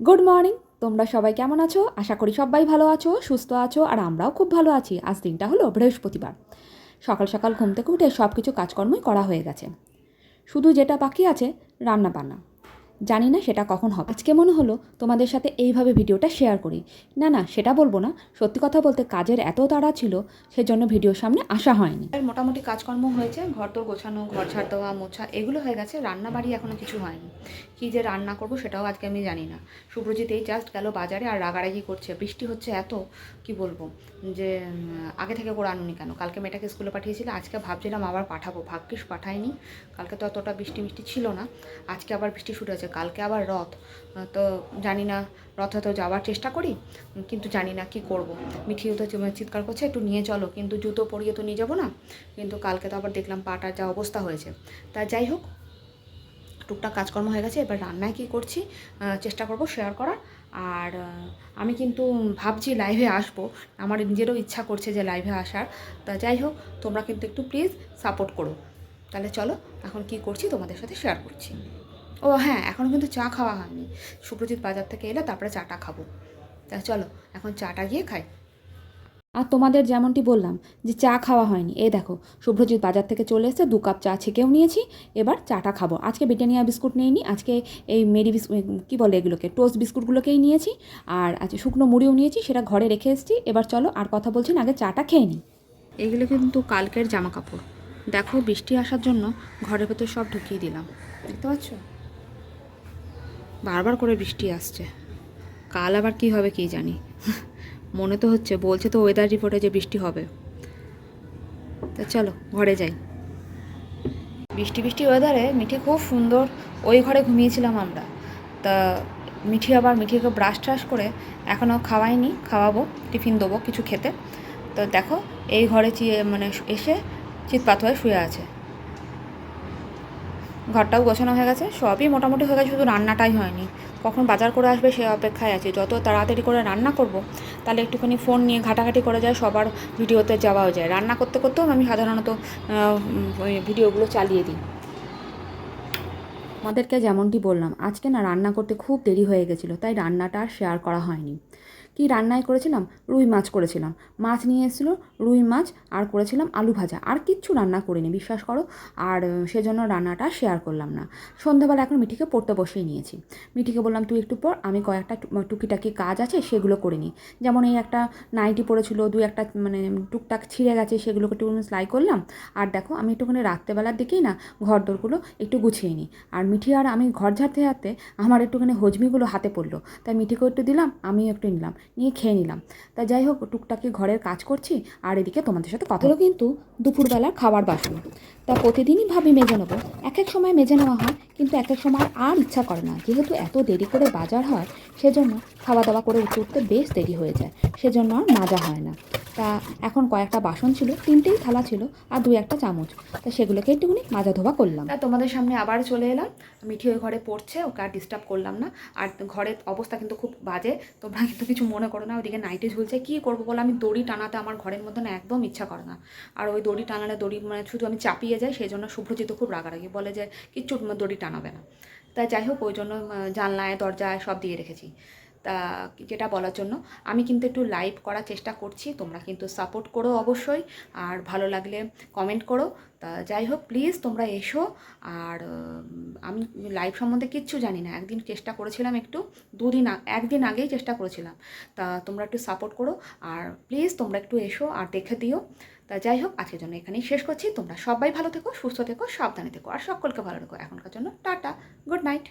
Good morning. তোমরা সবাই কেমন আছো? আশা করি সবাই ভালো আছো, সুস্থ আছো, আর আমরাও খুব ভালো আছি। আজ দিনটা হলো বৃহস্পতিবার। সকাল সকাল ঘুম থেকে উঠে সব কিছু কাজকর্মই করা হয়ে গেছে, শুধু যেটা বাকি আছে রান্না বান্না। জানি না সেটা কখন হবে। আজকে মনে হলো তোমাদের সাথে এইভাবে ভিডিওটা শেয়ার করি। না সেটা বলবো না, সত্যি কথা বলতে কাজের এত তাড়া ছিল সেজন্য ভিডিওর সামনে আসা হয়নি। মোটামুটি কাজকর্ম হয়েছে, ঘর তোর গোছানো, ঘর ঝাড় দেওয়া, মোছা এগুলো হয়ে গেছে। রান্না বাড়ি এখনও কিছু হয়নি। কী যে রান্না করবো সেটাও আজকে আমি জানি না। শুভ্রজিৎ এই জাস্ট গেল বাজারে আর রাগারাগি করছে। বৃষ্টি হচ্ছে এত, কি বলবো, যে আগে থেকে করে আনুনি কেন? কালকে মেয়েটাকে স্কুলে পাঠিয়েছিল, আজকে ভাবছিলাম আবার পাঠাবো, ভাগ্যিস পাঠাইনি। কালকে তো অতটা বৃষ্টি মিষ্টি ছিল না, আজকে আবার বৃষ্টি শুরু হয়েছে। কালকে আবার রথ, তো জানি না, রথে তো যাওয়ার চেষ্টা করি, কিন্তু জানি না কি করব। মিঠিও তো চিৎকার করছে একটু নিয়ে চলো, কিন্তু জুতো পরিয়ে তো নিয়ে যাবো না। কিন্তু কালকে তো আবার দেখলাম পাটার যা অবস্থা হয়েছে। তা যাই হোক, টুকটাক কাজকর্ম হয়ে গেছে। এবার রান্নায় কী করছি চেষ্টা করব শেয়ার করার। আর আমি কিন্তু ভাবছি লাইভে আসবো, আমার নিজেরও ইচ্ছা করছে যে লাইভে আসার। তা যাই হোক, তোমরা কিন্তু একটু প্লিজ সাপোর্ট করো। তাহলে চলো এখন কি করছি তোমাদের সাথে শেয়ার করছি। ও হ্যাঁ, এখনও কিন্তু চা খাওয়া হয়নি। শুভ্রজিৎ বাজার থেকে এলে তারপরে চাটা খাবো। তা চলো এখন চাটা গিয়ে খাই। আর তোমাদের যেমনটি বললাম যে চা খাওয়া হয়নি, এই দেখো শুভ্রজিৎ বাজার থেকে চলে এসে 2 কাপ চা ছেঁকেও নিয়েছি। এবার চাটা খাবো। আজকে ব্রিটানিয়া বিস্কুট নিইনি, আজকে এই মেরি বিস্কুট কী বলে এগুলোকে, টোস্ট বিস্কুটগুলোকেই নিয়েছি। আর আজকে শুকনো মুড়িও নিয়েছি, সেটা ঘরে রেখে এসেছি। এবার চলো আর কথা বলছি না, আগে চাটা খেয়ে নিই। এইগুলো কিন্তু কালকের জামা কাপড়। দেখো বৃষ্টি আসার জন্য ঘরের ভেতর সব ঢুকিয়ে দিলাম, দেখতে পাচ্ছ? বারবার করে বৃষ্টি আসছে, কাল আবার কি হবে কি জানি। মনে তো হচ্ছে, বলছে তো ওয়েদার রিপোর্টে যে বৃষ্টি হবে। তা চলো ঘরে যাই। বৃষ্টি বৃষ্টি ওয়েদারে মিঠি খুব সুন্দর ওই ঘরে ঘুমিয়েছিলাম আমরা। তা মিঠিকে ব্রাশ ট্রাশ করে এখনও খাওয়াইনি, খাওয়াবো, টিফিন দেবো কিছু খেতে। তো দেখো এই ঘরে এসে চিৎপাত হয়ে শুয়ে আছে। ঘরটাও গোছানো হয়ে গেছে, সবই মোটামুটি হয়ে গেছে, শুধু রান্নাটাই হয়নি। কখন বাজার করে আসবে সে অপেক্ষায় আছি। যত তাড়াতাড়ি করে রান্না করব তাহলে একটুখানি ফোন নিয়ে ঘাটাঘাটি করে যায়, সবার ভিডিওতে যাওয়াও যায়। রান্না করতে করতেও আমি সাধারণত ওই ভিডিওগুলো চালিয়ে দিই। আমাদেরকে যেমনটি বললাম, আজকে না রান্না করতে খুব দেরি হয়ে গেছিলো, তাই রান্নাটা আর শেয়ার করা হয়নি। কি রান্নায় করেছিলাম? রুই মাছ করেছিলাম। মাছ নিয়ে এসেছিলো, রুই মাছ, আর করেছিলাম আলু ভাজা। আর কিচ্ছু রান্না করিনি, বিশ্বাস করো। আর সেজন্য রান্নাটা শেয়ার করলাম না। সন্ধ্যাবেলা এখন মিঠিকে পড়তে বসেই নিয়েছি। মিঠিকে বললাম তুই একটু পড়, আমি কয়েকটা টুকিটাকি কাজ আছে সেগুলো করে নিই। যেমন এই একটা নাইটি পড়েছিল, একটা টুকটাক ছিঁড়ে গেছে, সেগুলোকে একটু সেলাই করলাম। আর দেখো আমি একটুখানি রাত্রেবেলার দিকেই না ঘর দোরগুলো একটু গুছিয়ে নিই। আর মিঠি আর আমি ঘর ঝাড়তে ঝাড়তে আমার একটুখানি হজমিগুলো হাতে পড়লো, তাই মিঠিকেও একটু দিলাম, আমিও একটু নিলাম, নিয়ে খেয়ে নিলাম। তা যাই হোক, টুকটাকি ঘরের কাজ করছি আর এদিকে তোমাদের সাথে কথা হলো। কিন্তু দুপুরবেলার খাবার বাসন তা প্রতিদিনই ভাবি মেজে নেবো, এক এক সময় মেজে নেওয়া হয়, কিন্তু এক এক সময় আর ইচ্ছা করে না। যেহেতু এত দেরি করে বাজার হয়, সেজন্য খাওয়া দাওয়া করে উঠতে উঠতে বেশ দেরি হয়ে যায়, সেজন্য আর মাজা হয় না। তা এখন কয়েকটা বাসন ছিল, 3টেই থালা ছিল আর 2-1টা চামচ, তা সেগুলোকে একটুখানি মাজা ধোয়া করলাম। তা তোমাদের সামনে আবার চলে এলাম। মিঠি ওই ঘরে পড়ছে, ওকে আর ডিস্টার্ব করলাম না। আর ঘরের অবস্থা কিন্তু খুব বাজে, তোমরা কিন্তু কিছু মনে করো না। ওইদিকে নাইটে ঝুলছে, কী করবো বলো, আমি দড়ি টানাতে আমার ঘরের মধ্যে না একদম ইচ্ছা করে না। আর ওই দড়ি টানালে শুধু আমি চাপিয়ে যাই, সেই জন্য শুভ্রজিৎ খুব রাগারাগি, বলে যে কিচ্ছু দড়ি টানাবে না। তাই যাই হোক, ওই জন্য জানলায় দরজায় সব দিয়ে রেখেছি। তা যেটা বলার জন্য, আমি কিন্তু একটু লাইভ করার চেষ্টা করছি, তোমরা কিন্তু সাপোর্ট করো অবশ্যই, আর ভালো লাগলে কমেন্ট করো। তা যাই হোক, প্লিজ তোমরা এসো। আর আমি লাইভ সম্বন্ধে কিচ্ছু জানি না, একদিন চেষ্টা করেছিলাম, একটু একদিন আগেই চেষ্টা করেছিলাম। তা তোমরা একটু সাপোর্ট করো, আর প্লিজ তোমরা একটু এসো আর দেখে দিও। তা যাই হোক, আজকের জন্য এখানেই শেষ করছি। তোমরা সবাই ভালো থেকো, সুস্থ থেকো, সাবধানে থেকো, আর সকলকে ভালো রেখো। এখনকার জন্য টাটা, গুড নাইট।